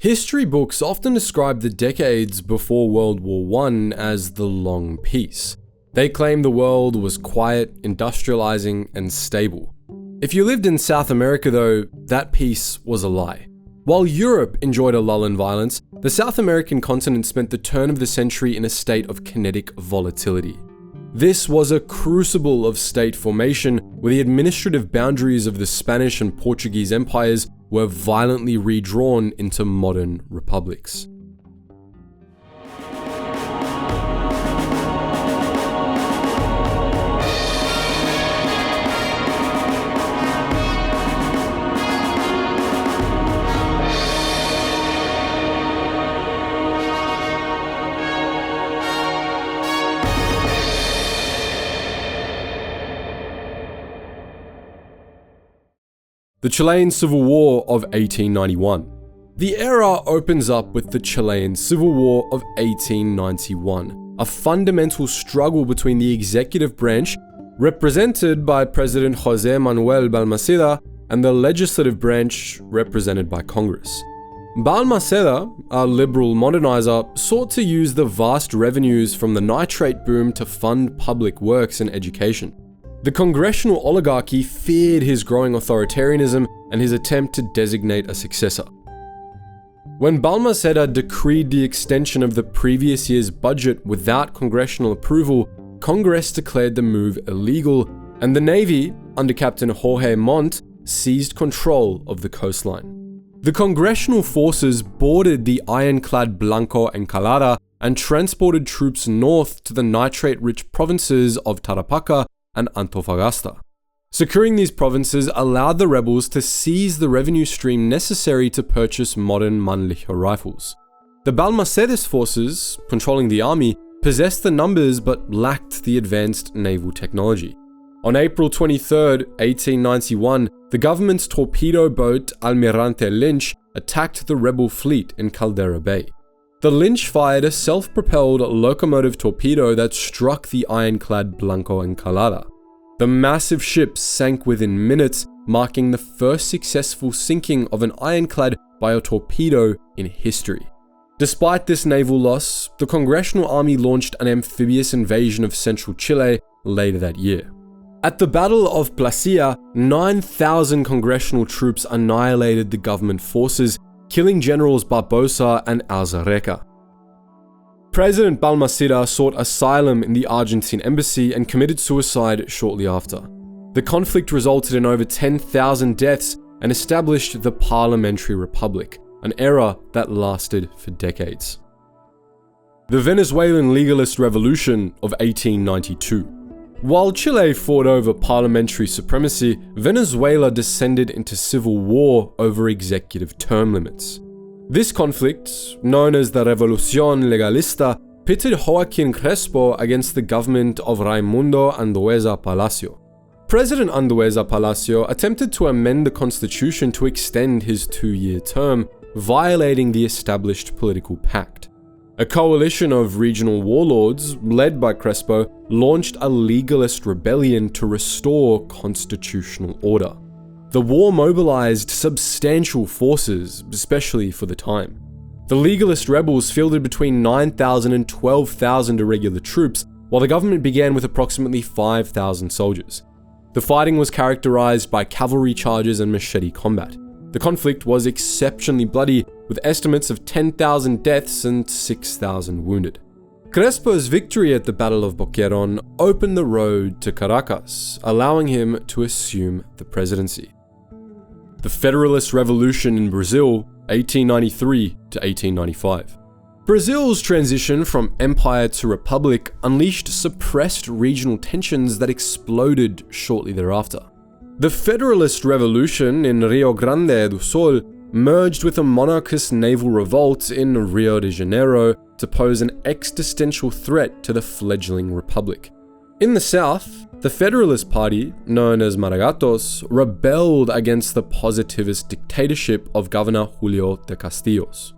History books often describe the decades before World War I as the Long Peace. They claim the world was quiet, industrializing, and stable. If you lived in South America though, that peace was a lie. While Europe enjoyed a lull in violence, the South American continent spent the turn of the century in a state of kinetic volatility. This was a crucible of state formation where the administrative boundaries of the Spanish and Portuguese empires were violently redrawn into modern republics. The Chilean Civil War of 1891. The era opens up with the Chilean Civil War of 1891, a fundamental struggle between the executive branch, represented by President José Manuel Balmaceda, and the legislative branch, represented by Congress. Balmaceda, a liberal modernizer, sought to use the vast revenues from the nitrate boom to fund public works and education. The congressional oligarchy feared his growing authoritarianism and his attempt to designate a successor. When Balmaceda decreed the extension of the previous year's budget without congressional approval, Congress declared the move illegal, and the Navy, under Captain Jorge Montt, seized control of the coastline. The congressional forces boarded the ironclad Blanco Encalada and transported troops north to the nitrate-rich provinces of Tarapacá and Antofagasta. Securing these provinces allowed the rebels to seize the revenue stream necessary to purchase modern Mannlicher rifles. The Balmaceda's forces, controlling the army, possessed the numbers but lacked the advanced naval technology. On April 23, 1891, the government's torpedo boat Almirante Lynch attacked the rebel fleet in Caldera Bay. The Lynch fired a self-propelled locomotive torpedo that struck the ironclad Blanco Encalada. The massive ship sank within minutes, marking the first successful sinking of an ironclad by a torpedo in history. Despite this naval loss, the Congressional Army launched an amphibious invasion of central Chile later that year. At the Battle of Placilla, 9,000 congressional troops annihilated the government forces, killing Generals Barbosa and Alzareca. President Balmaceda sought asylum in the Argentine embassy and committed suicide shortly after. The conflict resulted in over 10,000 deaths and established the Parliamentary Republic, an era that lasted for decades. The Venezuelan Legalist Revolution of 1892. While Chile fought over parliamentary supremacy, Venezuela descended into civil war over executive term limits. This conflict, known as the Revolución Legalista, pitted Joaquín Crespo against the government of Raimundo Andueza Palacio. President Andueza Palacio attempted to amend the constitution to extend his 2-year term, violating the established political pact. A coalition of regional warlords, led by Crespo, launched a legalist rebellion to restore constitutional order. The war mobilized substantial forces, especially for the time. The legalist rebels fielded between 9,000 and 12,000 irregular troops, while the government began with approximately 5,000 soldiers. The fighting was characterized by cavalry charges and machete combat. The conflict was exceptionally bloody, with estimates of 10,000 deaths and 6,000 wounded. Crespo's victory at the Battle of Boquerón opened the road to Caracas, allowing him to assume the presidency. The Federalist Revolution in Brazil, 1893 to 1895. Brazil's transition from empire to republic unleashed suppressed regional tensions that exploded shortly thereafter. The Federalist Revolution in Rio Grande do Sul merged with a monarchist naval revolt in Rio de Janeiro to pose an existential threat to the fledgling republic. In the south, the Federalist Party, known as Maragatos, rebelled against the positivist dictatorship of Governor Julio de Castillos.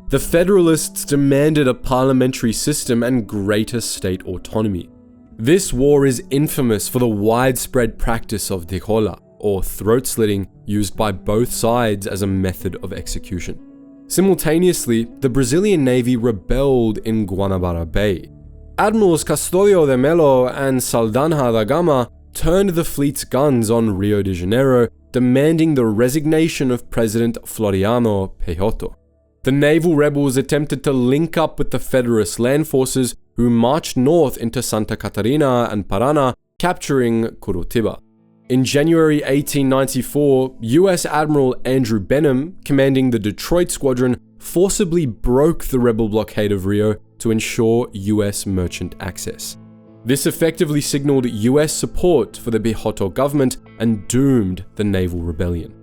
The Federalists demanded a parliamentary system and greater state autonomy. This war is infamous for the widespread practice of degolla, or throat slitting, used by both sides as a method of execution. Simultaneously, the Brazilian Navy rebelled in Guanabara Bay. Admirals Custodio de Melo and Saldanha da Gama turned the fleet's guns on Rio de Janeiro, demanding the resignation of President Floriano Peixoto. The naval rebels attempted to link up with the Federalist land forces, who marched north into Santa Catarina and Paraná, capturing Curitiba. In January 1894, US Admiral Andrew Benham, commanding the Detroit Squadron, forcibly broke the rebel blockade of Rio to ensure US merchant access. This effectively signaled US support for the Peixoto government and doomed the naval rebellion.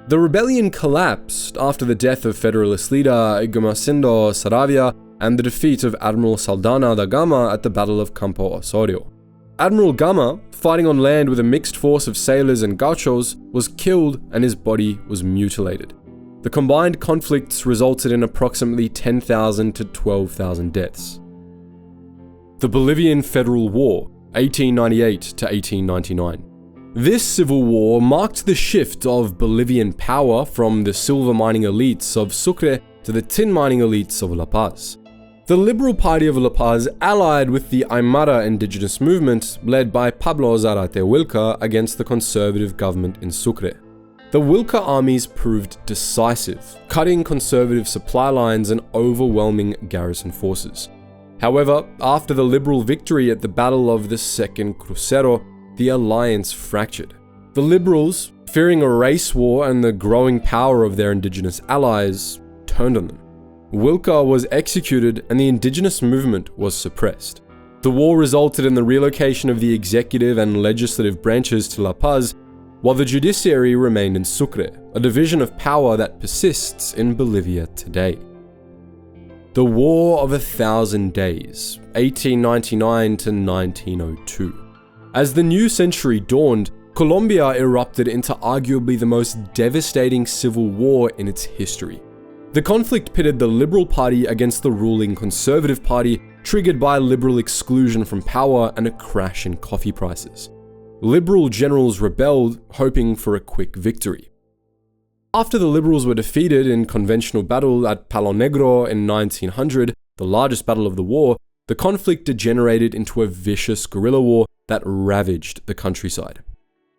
The rebellion collapsed after the death of Federalist leader Gumersindo Saravia and the defeat of Admiral Saldanha da Gama at the Battle of Campo Osorio. Admiral Gama, fighting on land with a mixed force of sailors and gauchos, was killed and his body was mutilated. The combined conflicts resulted in approximately 10,000 to 12,000 deaths. The Bolivian Federal War, 1898 to 1899. This civil war marked the shift of Bolivian power from the silver mining elites of Sucre to the tin mining elites of La Paz. The Liberal Party of La Paz allied with the Aymara indigenous movement led by Pablo Zarate Wilca against the conservative government in Sucre. The Wilca armies proved decisive, cutting conservative supply lines and overwhelming garrison forces. However, after the Liberal victory at the Battle of the Second Crucero, the alliance fractured. The Liberals, fearing a race war and the growing power of their indigenous allies, turned on them. Wilca was executed and the indigenous movement was suppressed. The war resulted in the relocation of the executive and legislative branches to La Paz, while the judiciary remained in Sucre, a division of power that persists in Bolivia today. The War of 1,000 Days, 1899 to 1902. As the new century dawned, Colombia erupted into arguably the most devastating civil war in its history. The conflict pitted the Liberal Party against the ruling Conservative Party, triggered by liberal exclusion from power and a crash in coffee prices. Liberal generals rebelled, hoping for a quick victory. After the Liberals were defeated in conventional battle at Palo Negro in 1900, the largest battle of the war, the conflict degenerated into a vicious guerrilla war that ravaged the countryside.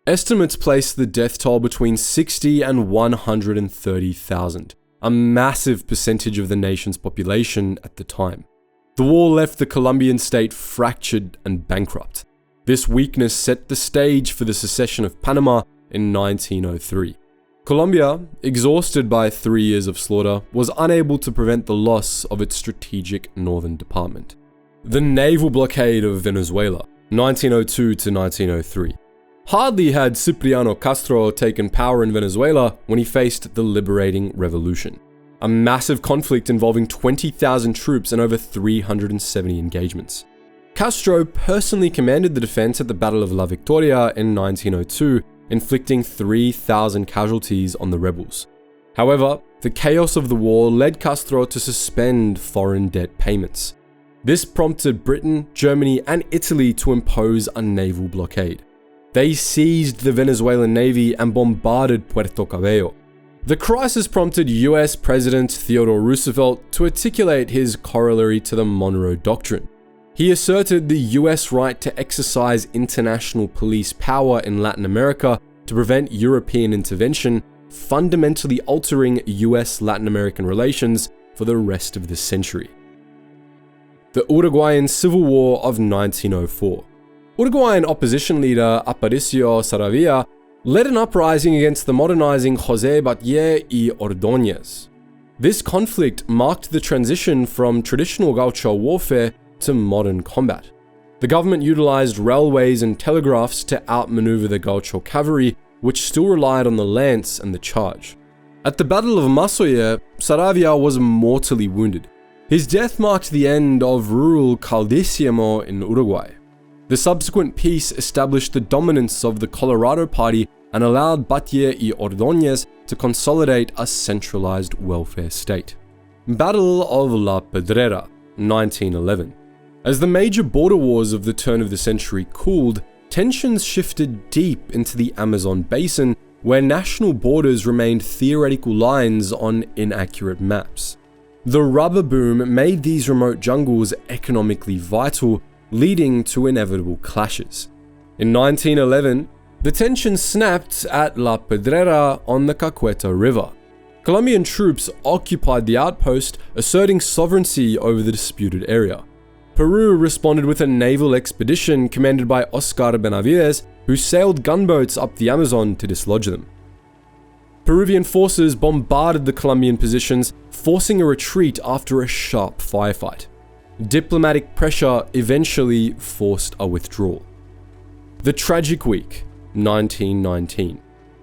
Estimates place the death toll between 60 and 130,000. A massive percentage of the nation's population at the time. The war left the Colombian state fractured and bankrupt. This weakness set the stage for the secession of Panama in 1903. Colombia, exhausted by 3 years of slaughter, was unable to prevent the loss of its strategic northern department. The naval blockade of Venezuela, 1902 to 1903. Hardly had Cipriano Castro taken power in Venezuela when he faced the liberating revolution. A massive conflict involving 20,000 troops and over 370 engagements. Castro personally commanded the defense at the Battle of La Victoria in 1902, inflicting 3,000 casualties on the rebels. However, the chaos of the war led Castro to suspend foreign debt payments. This prompted Britain, Germany, and Italy to impose a naval blockade. They seized the Venezuelan Navy and bombarded Puerto Cabello. The crisis prompted US President Theodore Roosevelt to articulate his corollary to the Monroe Doctrine. He asserted the US right to exercise international police power in Latin America to prevent European intervention, fundamentally altering US-Latin American relations for the rest of the century. The Uruguayan Civil War of 1904. Uruguayan opposition leader Aparicio Saravia led an uprising against the modernizing José Batlle y Ordóñez. This conflict marked the transition from traditional gaucho warfare to modern combat. The government utilized railways and telegraphs to outmaneuver the gaucho cavalry, which still relied on the lance and the charge. At the Battle of Masoye, Saravia was mortally wounded. His death marked the end of rural caudillismo in Uruguay. The subsequent peace established the dominance of the Colorado Party and allowed Batlle y Ordóñez to consolidate a centralized welfare state. Battle of La Pedrera, 1911. As the major border wars of the turn of the century cooled, tensions shifted deep into the Amazon basin, where national borders remained theoretical lines on inaccurate maps. The rubber boom made these remote jungles economically vital, leading to inevitable clashes. In 1911, the tension snapped at La Pedrera on the Caqueta River. Colombian troops occupied the outpost, asserting sovereignty over the disputed area. Peru responded with a naval expedition commanded by Oscar Benavides, who sailed gunboats up the Amazon to dislodge them. Peruvian forces bombarded the Colombian positions, forcing a retreat after a sharp firefight. Diplomatic pressure eventually forced a withdrawal. The Tragic Week, 1919.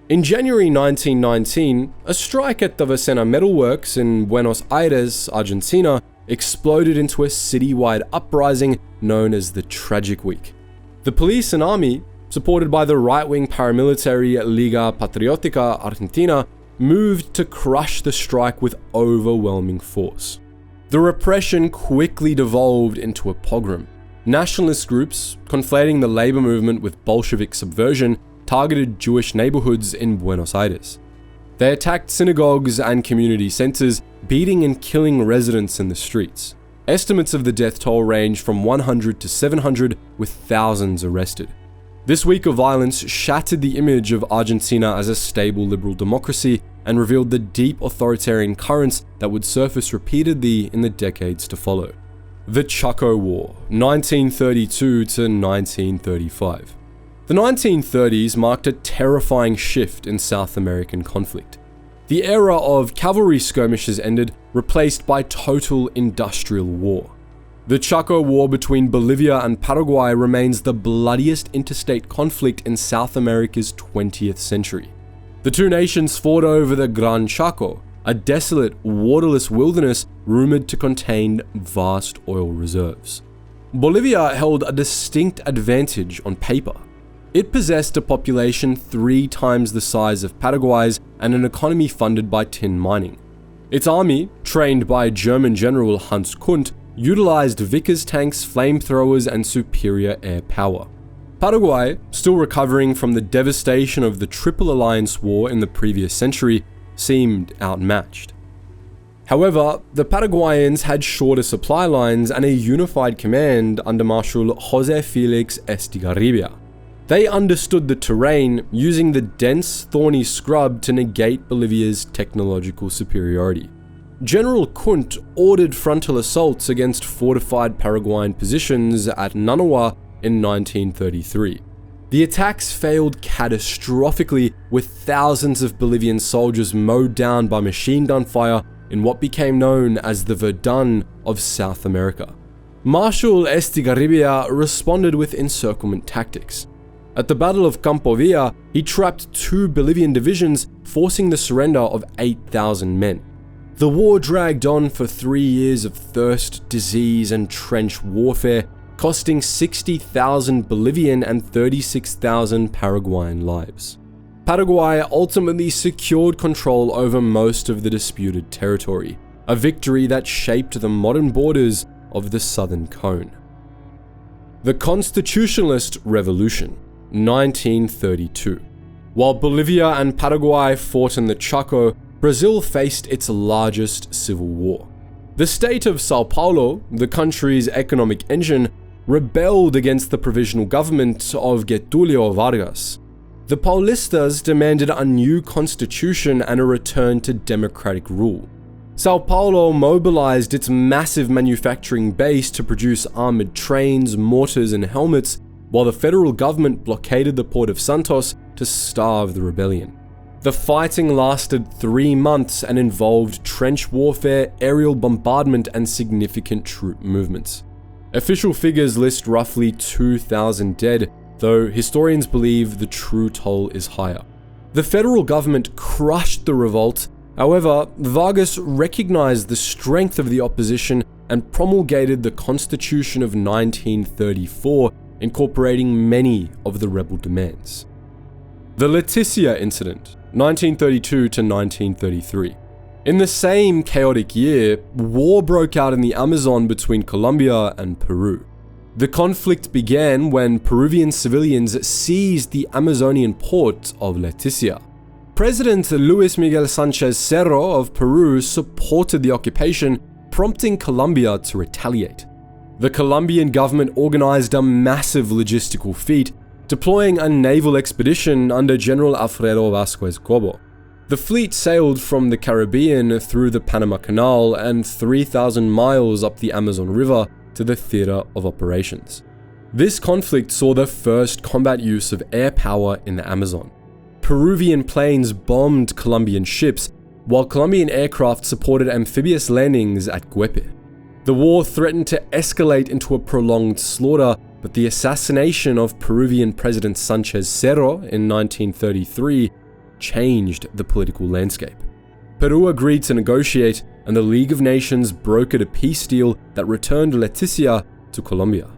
In January 1919, a strike at the Vicena Metalworks in Buenos Aires, Argentina, exploded into a citywide uprising known as the Tragic Week. The police and army, supported by the right-wing paramilitary Liga Patriótica Argentina, moved to crush the strike with overwhelming force. The repression quickly devolved into a pogrom. Nationalist groups, conflating the labor movement with Bolshevik subversion, targeted Jewish neighborhoods in Buenos Aires. They attacked synagogues and community centers, beating and killing residents in the streets. Estimates of the death toll range from 100 to 700, with thousands arrested. This week of violence shattered the image of Argentina as a stable liberal democracy and revealed the deep authoritarian currents that would surface repeatedly in the decades to follow. The Chaco War, 1932 to 1935. The 1930s marked a terrifying shift in South American conflict. The era of cavalry skirmishes ended, replaced by total industrial war. The Chaco War between Bolivia and Paraguay remains the bloodiest interstate conflict in South America's 20th century. The two nations fought over the Gran Chaco, a desolate, waterless wilderness rumored to contain vast oil reserves. Bolivia held a distinct advantage on paper. It possessed a population 3 times the size of Paraguay's and an economy funded by tin mining. Its army, trained by German General Hans Kundt, utilized Vickers tanks, flamethrowers, and superior air power. Paraguay, still recovering from the devastation of the Triple Alliance War in the previous century, seemed outmatched. However, the Paraguayans had shorter supply lines and a unified command under Marshal José Félix Estigarribia. They understood the terrain, using the dense, thorny scrub to negate Bolivia's technological superiority. General Kundt ordered frontal assaults against fortified Paraguayan positions at Nanawa in 1933. The attacks failed catastrophically, with thousands of Bolivian soldiers mowed down by machine gun fire in what became known as the Verdun of South America. Marshal Estigarribia responded with encirclement tactics. At the Battle of Campo Villa, he trapped 2 Bolivian divisions, forcing the surrender of 8,000 men. The war dragged on for 3 years of thirst, disease, and trench warfare, costing 60,000 Bolivian and 36,000 Paraguayan lives. Paraguay ultimately secured control over most of the disputed territory, a victory that shaped the modern borders of the Southern Cone. The Constitutionalist Revolution, 1932. While Bolivia and Paraguay fought in the Chaco, Brazil faced its largest civil war. The state of Sao Paulo, the country's economic engine, rebelled against the provisional government of Getulio Vargas. The Paulistas demanded a new constitution and a return to democratic rule. Sao Paulo mobilized its massive manufacturing base to produce armored trains, mortars, and helmets, while the federal government blockaded the port of Santos to starve the rebellion. The fighting lasted 3 months and involved trench warfare, aerial bombardment, and significant troop movements. Official figures list roughly 2,000 dead, though historians believe the true toll is higher. The federal government crushed the revolt. However, Vargas recognized the strength of the opposition and promulgated the Constitution of 1934, incorporating many of the rebel demands. The Leticia Incident, 1932 to 1933. In the same chaotic year, war broke out in the Amazon between Colombia and Peru. The conflict began when Peruvian civilians seized the Amazonian port of Leticia. President Luis Miguel Sanchez Cerro of Peru supported the occupation, prompting Colombia to retaliate. The Colombian government organized a massive logistical feat, deploying a naval expedition under General Alfredo Vázquez Cobo. The fleet sailed from the Caribbean through the Panama Canal and 3,000 miles up the Amazon River to the theater of operations. This conflict saw the first combat use of air power in the Amazon. Peruvian planes bombed Colombian ships, while Colombian aircraft supported amphibious landings at Guepe. The war threatened to escalate into a prolonged slaughter, but the assassination of Peruvian President Sanchez Cerro in 1933 changed the political landscape. Peru agreed to negotiate, and the League of Nations brokered a peace deal that returned Leticia to Colombia.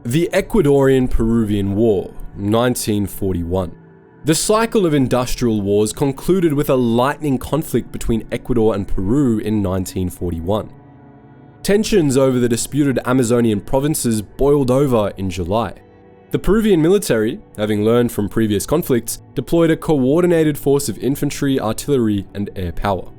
The Ecuadorian-Peruvian War, 1941. The cycle of industrial wars concluded with a lightning conflict between Ecuador and Peru in 1941. Tensions over the disputed Amazonian provinces boiled over in July. The Peruvian military, having learned from previous conflicts, deployed a coordinated force of infantry, artillery, and air power.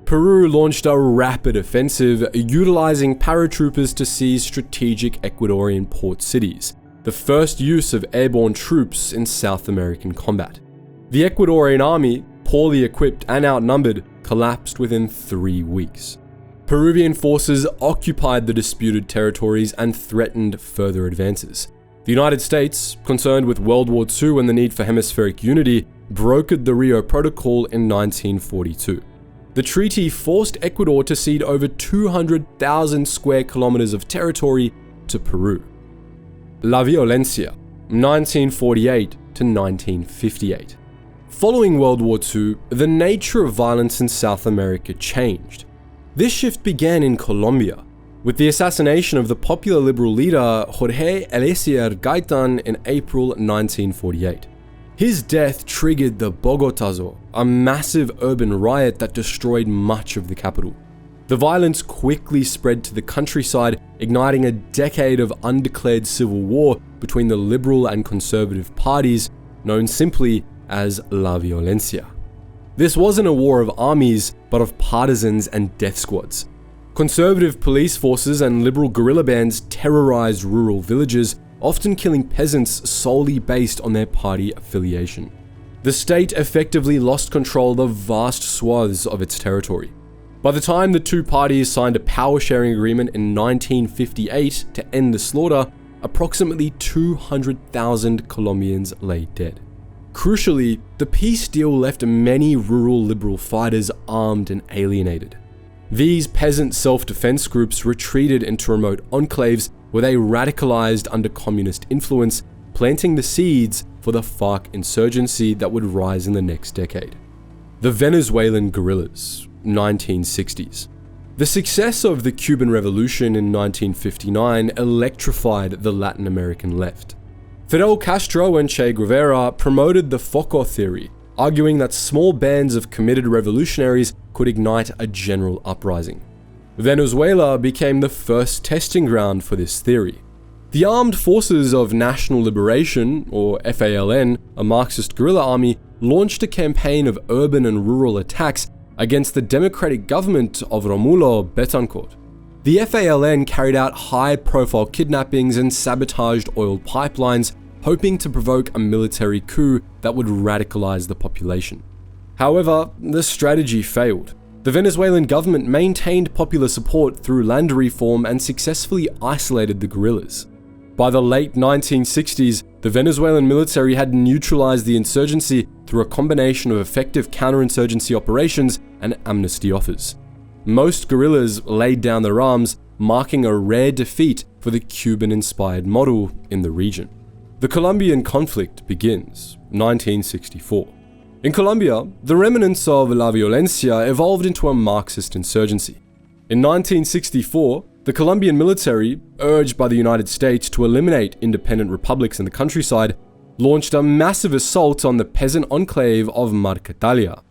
Peru launched a rapid offensive, utilizing paratroopers to seize strategic Ecuadorian port cities, the first use of airborne troops in South American combat. The Ecuadorian army, poorly equipped and outnumbered, collapsed within 3 weeks. Peruvian forces occupied the disputed territories and threatened further advances. The United States, concerned with World War II and the need for hemispheric unity, brokered the Rio Protocol in 1942. The treaty forced Ecuador to cede over 200,000 square kilometers of territory to Peru. La Violencia, 1948 to 1958. Following World War II, the nature of violence in South America changed. This shift began in Colombia, with the assassination of the popular liberal leader Jorge Eliezer Gaitan in April 1948. His death triggered the Bogotazo, a massive urban riot that destroyed much of the capital. The violence quickly spread to the countryside, igniting a decade of undeclared civil war between the liberal and conservative parties, known simply as La Violencia. This wasn't a war of armies, but of partisans and death squads. Conservative police forces and liberal guerrilla bands terrorized rural villages, often killing peasants solely based on their party affiliation. The state effectively lost control of vast swaths of its territory. By the time the two parties signed a power-sharing agreement in 1958 to end the slaughter, approximately 200,000 Colombians lay dead. Crucially, the peace deal left many rural liberal fighters armed and alienated. These peasant self-defense groups retreated into remote enclaves where they radicalized under communist influence, planting the seeds for the FARC insurgency that would rise in the next decade. The Venezuelan Guerrillas, 1960s. The success of the Cuban Revolution in 1959 electrified the Latin American left. Fidel Castro and Che Guevara promoted the Foco theory, arguing that small bands of committed revolutionaries could ignite a general uprising. Venezuela became the first testing ground for this theory. The Armed Forces of National Liberation, or FALN, a Marxist guerrilla army, launched a campaign of urban and rural attacks against the democratic government of Romulo Betancourt. The FALN carried out high-profile kidnappings and sabotaged oil pipelines, hoping to provoke a military coup that would radicalize the population. However, the strategy failed. The Venezuelan government maintained popular support through land reform and successfully isolated the guerrillas. By the late 1960s, the Venezuelan military had neutralized the insurgency through a combination of effective counterinsurgency operations and amnesty offers. Most guerrillas laid down their arms, marking a rare defeat for the Cuban-inspired model in the region. The Colombian conflict begins, 1964. In Colombia, the remnants of La Violencia evolved into a Marxist insurgency. In 1964, the Colombian military, urged by the United States to eliminate independent republics in the countryside, launched a massive assault on the peasant enclave of Marquetalia.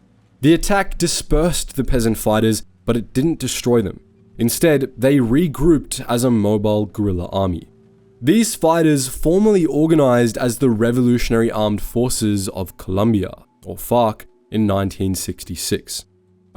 The attack dispersed the peasant fighters, but it didn't destroy them. Instead, they regrouped as a mobile guerrilla army. These fighters formally organized as the Revolutionary Armed Forces of Colombia, or FARC, in 1966.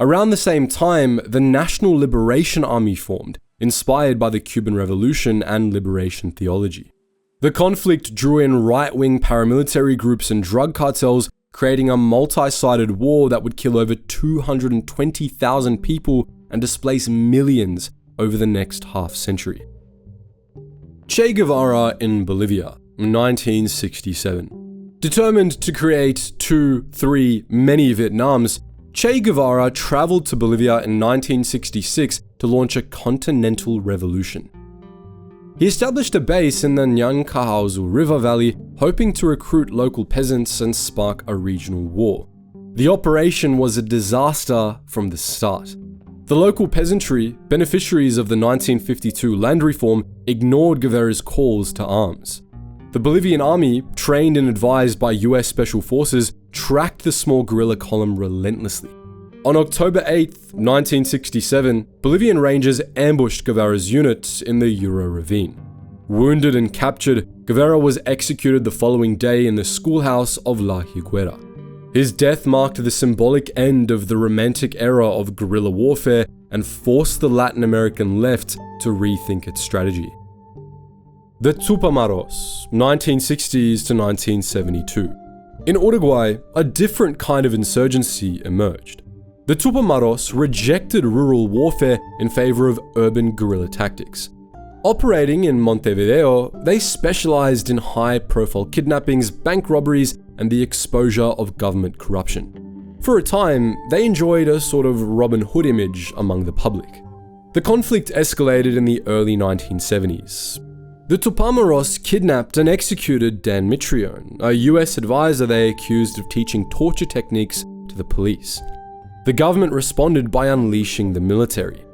Around the same time, the National Liberation Army formed, inspired by the Cuban Revolution and liberation theology. The conflict drew in right-wing paramilitary groups and drug cartels, creating a multi-sided war that would kill over 220,000 people and displace millions over the next half-century. Che Guevara in Bolivia, 1967. Determined to create three mini Vietnams, Che Guevara traveled to Bolivia in 1966 to launch a continental revolution. He established a base in the Nyankahauzu River Valley, hoping to recruit local peasants and spark a regional war. The operation was a disaster from the start. The local peasantry, beneficiaries of the 1952 land reform, ignored Guevara's calls to arms. The Bolivian army, trained and advised by US Special Forces, tracked the small guerrilla column relentlessly. On October 8, 1967, Bolivian rangers ambushed Guevara's unit in the Uro Ravine. Wounded and captured, Guevara was executed the following day in the schoolhouse of La Higuera. His death marked the symbolic end of the romantic era of guerrilla warfare and forced the Latin American left to rethink its strategy. The Tupamaros, 1960s to 1972. In Uruguay, a different kind of insurgency emerged. The Tupamaros rejected rural warfare in favor of urban guerrilla tactics. Operating in Montevideo, they specialized in high-profile kidnappings, bank robberies, and the exposure of government corruption. For a time, they enjoyed a sort of Robin Hood image among the public. The conflict escalated in the early 1970s. The Tupamaros kidnapped and executed Dan Mitrione, a US advisor they accused of teaching torture techniques to the police. The government responded by unleashing the military.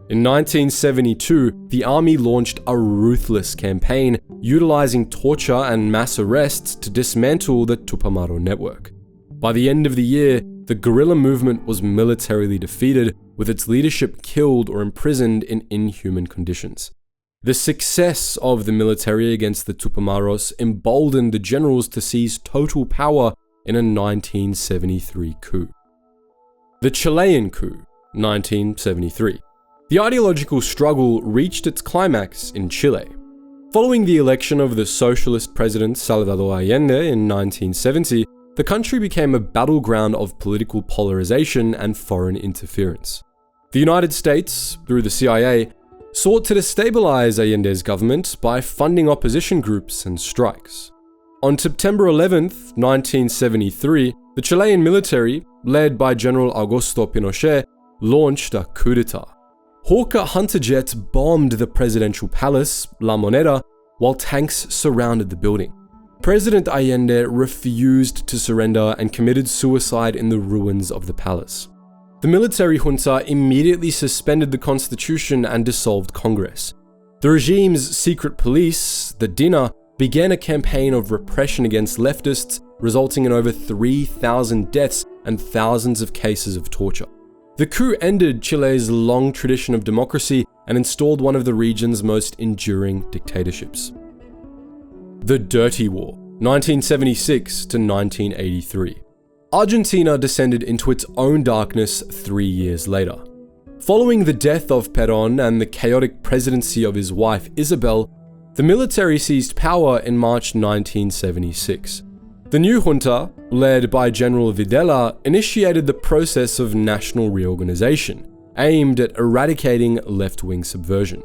In 1972, the army launched a ruthless campaign utilizing torture and mass arrests to dismantle the Tupamaro network. By the end of the year, the guerrilla movement was militarily defeated, with its leadership killed or imprisoned in inhuman conditions. The success of the military against the Tupamaros emboldened the generals to seize total power in a 1973 coup. The Chilean Coup, 1973. The ideological struggle reached its climax in Chile. Following the election of the socialist president Salvador Allende in 1970, the country became a battleground of political polarization and foreign interference. The United States, through the CIA, sought to destabilize Allende's government by funding opposition groups and strikes. On September 11, 1973, the Chilean military, led by General Augusto Pinochet, launched a coup d'etat. Hawker Hunter jets bombed the presidential palace, La Moneda, while tanks surrounded the building. President Allende refused to surrender and committed suicide in the ruins of the palace. The military junta immediately suspended the constitution and dissolved Congress. The regime's secret police, the DINA, began a campaign of repression against leftists, resulting in over 3,000 deaths and thousands of cases of torture. The coup ended Chile's long tradition of democracy and installed one of the region's most enduring dictatorships. The Dirty War, 1976 to 1983. Argentina descended into its own darkness 3 years later. Following the death of Perón and the chaotic presidency of his wife Isabel, the military seized power in March 1976. The new junta, led by General Videla, initiated the process of national reorganization, aimed at eradicating left-wing subversion.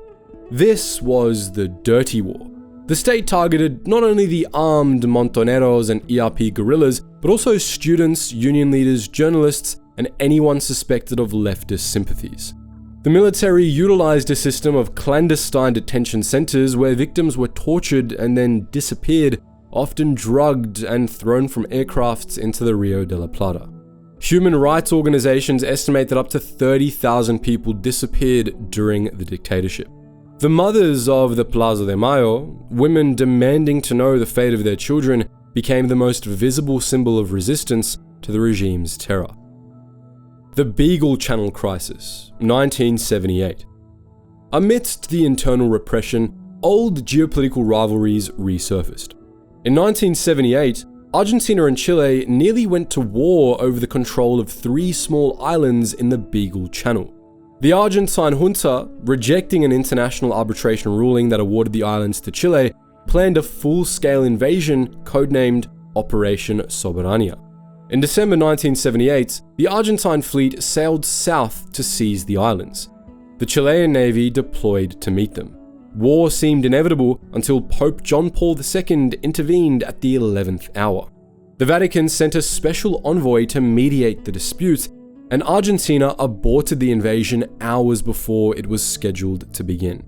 This was the Dirty War. The state targeted not only the armed Montoneros and ERP guerrillas, but also students, union leaders, journalists, and anyone suspected of leftist sympathies. The military utilized a system of clandestine detention centers where victims were tortured and then disappeared, often drugged and thrown from aircrafts into the Rio de la Plata. Human rights organizations estimate that up to 30,000 people disappeared during the dictatorship. The mothers of the Plaza de Mayo, women demanding to know the fate of their children, became the most visible symbol of resistance to the regime's terror. The Beagle Channel Crisis, 1978. Amidst the internal repression, old geopolitical rivalries resurfaced. In 1978, Argentina and Chile nearly went to war over the control of 3 small islands in the Beagle Channel. The Argentine junta, rejecting an international arbitration ruling that awarded the islands to Chile, planned a full-scale invasion codenamed Operation Soberania. In December 1978, the Argentine fleet sailed south to seize the islands. The Chilean Navy deployed to meet them. War seemed inevitable until Pope John Paul II intervened at the 11th hour. The Vatican sent a special envoy to mediate the dispute, and Argentina aborted the invasion hours before it was scheduled to begin.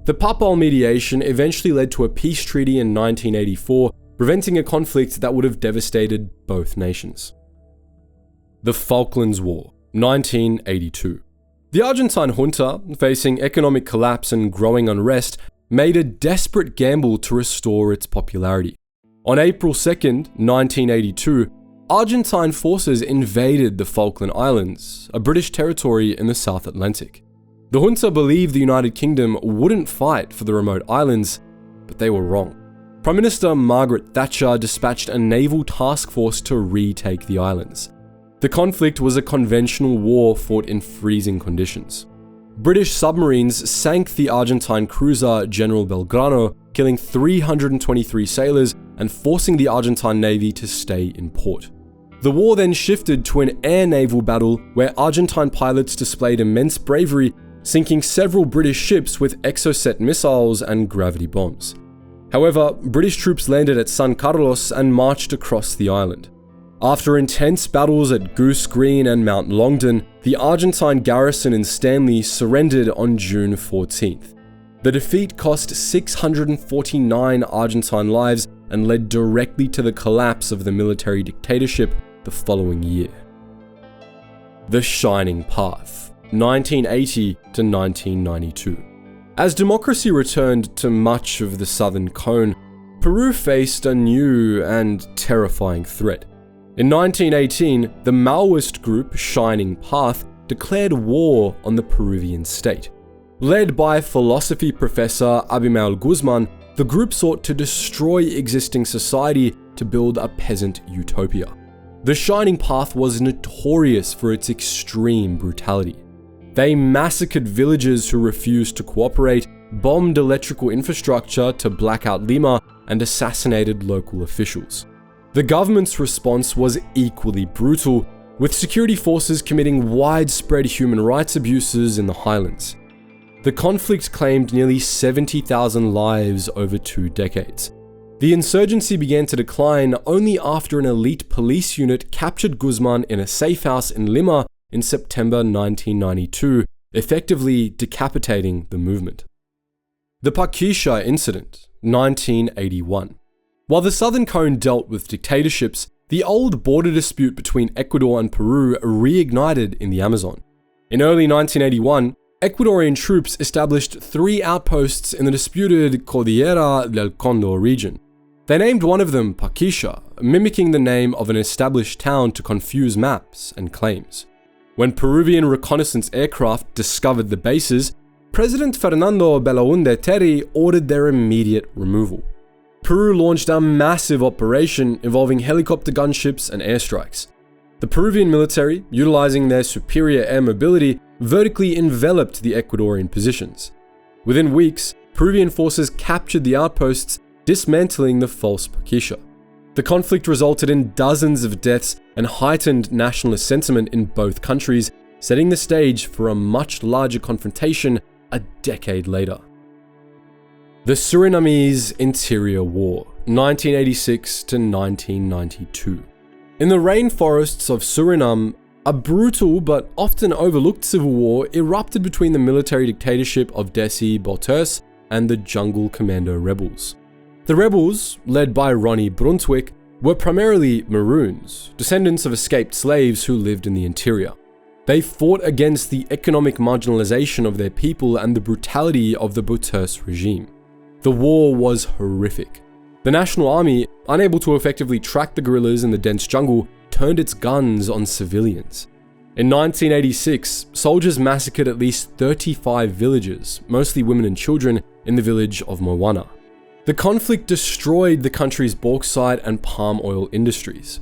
The papal mediation eventually led to a peace treaty in 1984, preventing a conflict that would have devastated both nations. The Falklands War, 1982. The Argentine junta, facing economic collapse and growing unrest, made a desperate gamble to restore its popularity. On April 2nd, 1982, Argentine forces invaded the Falkland Islands, a British territory in the South Atlantic. The junta believed the United Kingdom wouldn't fight for the remote islands, but they were wrong. Prime Minister Margaret Thatcher dispatched a naval task force to retake the islands. The conflict was a conventional war fought in freezing conditions. British submarines sank the Argentine cruiser General Belgrano, killing 323 sailors and forcing the Argentine Navy to stay in port. The war then shifted to an air-naval battle where Argentine pilots displayed immense bravery, sinking several British ships with Exocet missiles and gravity bombs. However, British troops landed at San Carlos and marched across the island. After intense battles at Goose Green and Mount Longdon, the Argentine garrison in Stanley surrendered on June 14th. The defeat cost 649 Argentine lives and led directly to the collapse of the military dictatorship the following year. The Shining Path, 1980 to 1992. As democracy returned to much of the southern cone, Peru faced a new and terrifying threat. In 1918, the Maoist group Shining Path declared war on the Peruvian state. Led by philosophy professor Abimael Guzman, the group sought to destroy existing society to build a peasant utopia. The Shining Path was notorious for its extreme brutality. They massacred villagers who refused to cooperate, bombed electrical infrastructure to black out Lima, and assassinated local officials. The government's response was equally brutal, with security forces committing widespread human rights abuses in the highlands. The conflict claimed nearly 70,000 lives over 2 decades. The insurgency began to decline only after an elite police unit captured Guzman in a safe house in Lima in September 1992, effectively decapitating the movement. The Paquisha Incident, 1981. While the Southern Cone dealt with dictatorships, the old border dispute between Ecuador and Peru reignited in the Amazon. In early 1981, Ecuadorian troops established 3 outposts in the disputed Cordillera del Condor region. They named one of them Paquisha, mimicking the name of an established town to confuse maps and claims. When Peruvian reconnaissance aircraft discovered the bases, President Fernando Belaúnde Terry ordered their immediate removal. Peru launched a massive operation involving helicopter gunships and airstrikes. The Peruvian military, utilizing their superior air mobility, vertically enveloped the Ecuadorian positions. Within weeks, Peruvian forces captured the outposts, dismantling the false Paquisha. The conflict resulted in dozens of deaths and heightened nationalist sentiment in both countries, setting the stage for a much larger confrontation a decade later. The Surinamese Interior War, 1986 to 1992. In the rainforests of Suriname, a brutal but often overlooked civil war erupted between the military dictatorship of Desi Bouterse and the Jungle Commando rebels. The rebels, led by Ronnie Brunswick, were primarily Maroons, descendants of escaped slaves who lived in the interior. They fought against the economic marginalization of their people and the brutality of the Bouterse regime. The war was horrific. The National Army, unable to effectively track the guerrillas in the dense jungle, turned its guns on civilians. In 1986, soldiers massacred at least 35 villagers, mostly women and children, in the village of Moana. The conflict destroyed the country's bauxite and palm oil industries.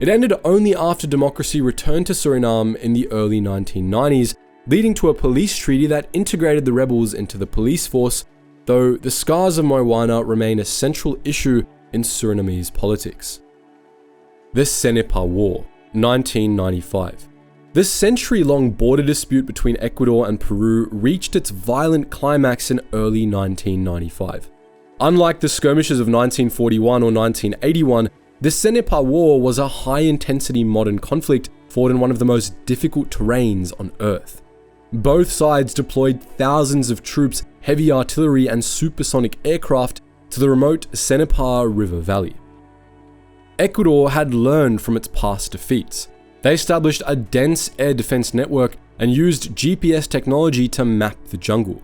It ended only after democracy returned to Suriname in the early 1990s, leading to a police treaty that integrated the rebels into the police force, though the scars of Moana remain a central issue in Surinamese politics. The Cenepa War, 1995. The century-long border dispute between Ecuador and Peru reached its violent climax in early 1995. Unlike the skirmishes of 1941 or 1981, the Cenepa War was a high-intensity modern conflict fought in one of the most difficult terrains on Earth. Both sides deployed thousands of troops, heavy artillery, and supersonic aircraft to the remote Cenepa River Valley. Ecuador had learned from its past defeats. They established a dense air defense network and used GPS technology to map the jungle.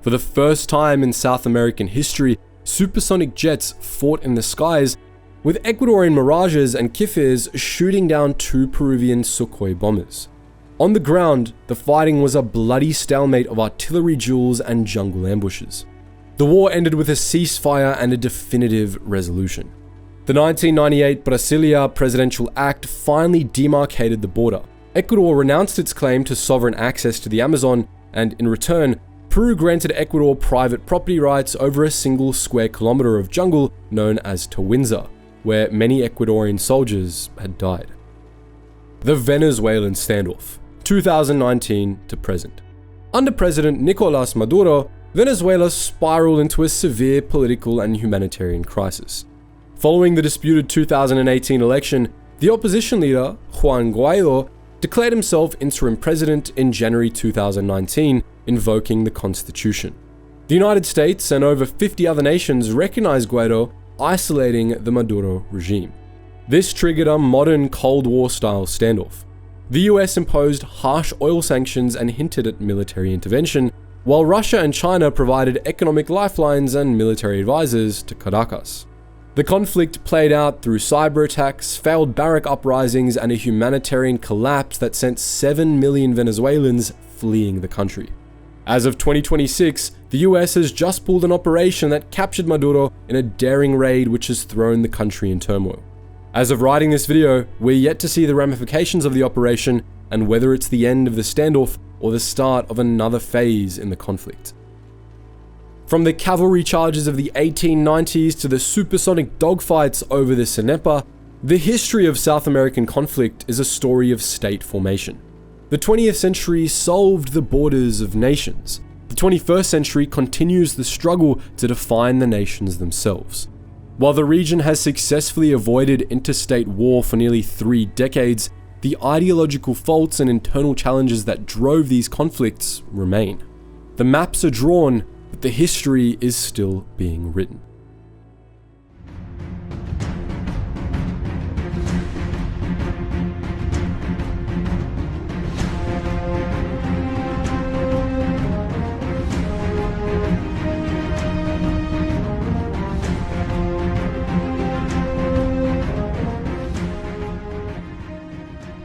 For the first time in South American history, supersonic jets fought in the skies, with Ecuadorian Mirages and Kifers shooting down 2 Peruvian Sukhoi bombers. On the ground, the fighting was a bloody stalemate of artillery duels and jungle ambushes. The war ended with a ceasefire and a definitive resolution. The 1998 Brasilia Presidential Act finally demarcated the border. Ecuador renounced its claim to sovereign access to the Amazon, and in return, Peru granted Ecuador private property rights over a single square kilometer of jungle known as Tawinza, where many Ecuadorian soldiers had died. The Venezuelan Standoff, 2019 to present. Under President Nicolás Maduro, Venezuela spiraled into a severe political and humanitarian crisis. Following the disputed 2018 election, the opposition leader, Juan Guaido, declared himself interim president in January 2019, invoking the Constitution. The United States and over 50 other nations recognized Guaido, isolating the Maduro regime. This triggered a modern Cold War-style standoff. The US imposed harsh oil sanctions and hinted at military intervention, while Russia and China provided economic lifelines and military advisors to Caracas. The conflict played out through cyber attacks, failed barrack uprisings, and a humanitarian collapse that sent 7 million Venezuelans fleeing the country. As of 2026, the US has just pulled an operation that captured Maduro in a daring raid which has thrown the country in turmoil. As of writing this video, we're yet to see the ramifications of the operation and whether it's the end of the standoff or the start of another phase in the conflict. From the cavalry charges of the 1890s to the supersonic dogfights over the Cenepa, the history of South American conflict is a story of state formation. The 20th century solved the borders of nations. The 21st century continues the struggle to define the nations themselves. While the region has successfully avoided interstate war for nearly 3 decades, the ideological faults and internal challenges that drove these conflicts remain. The maps are drawn, but the history is still being written.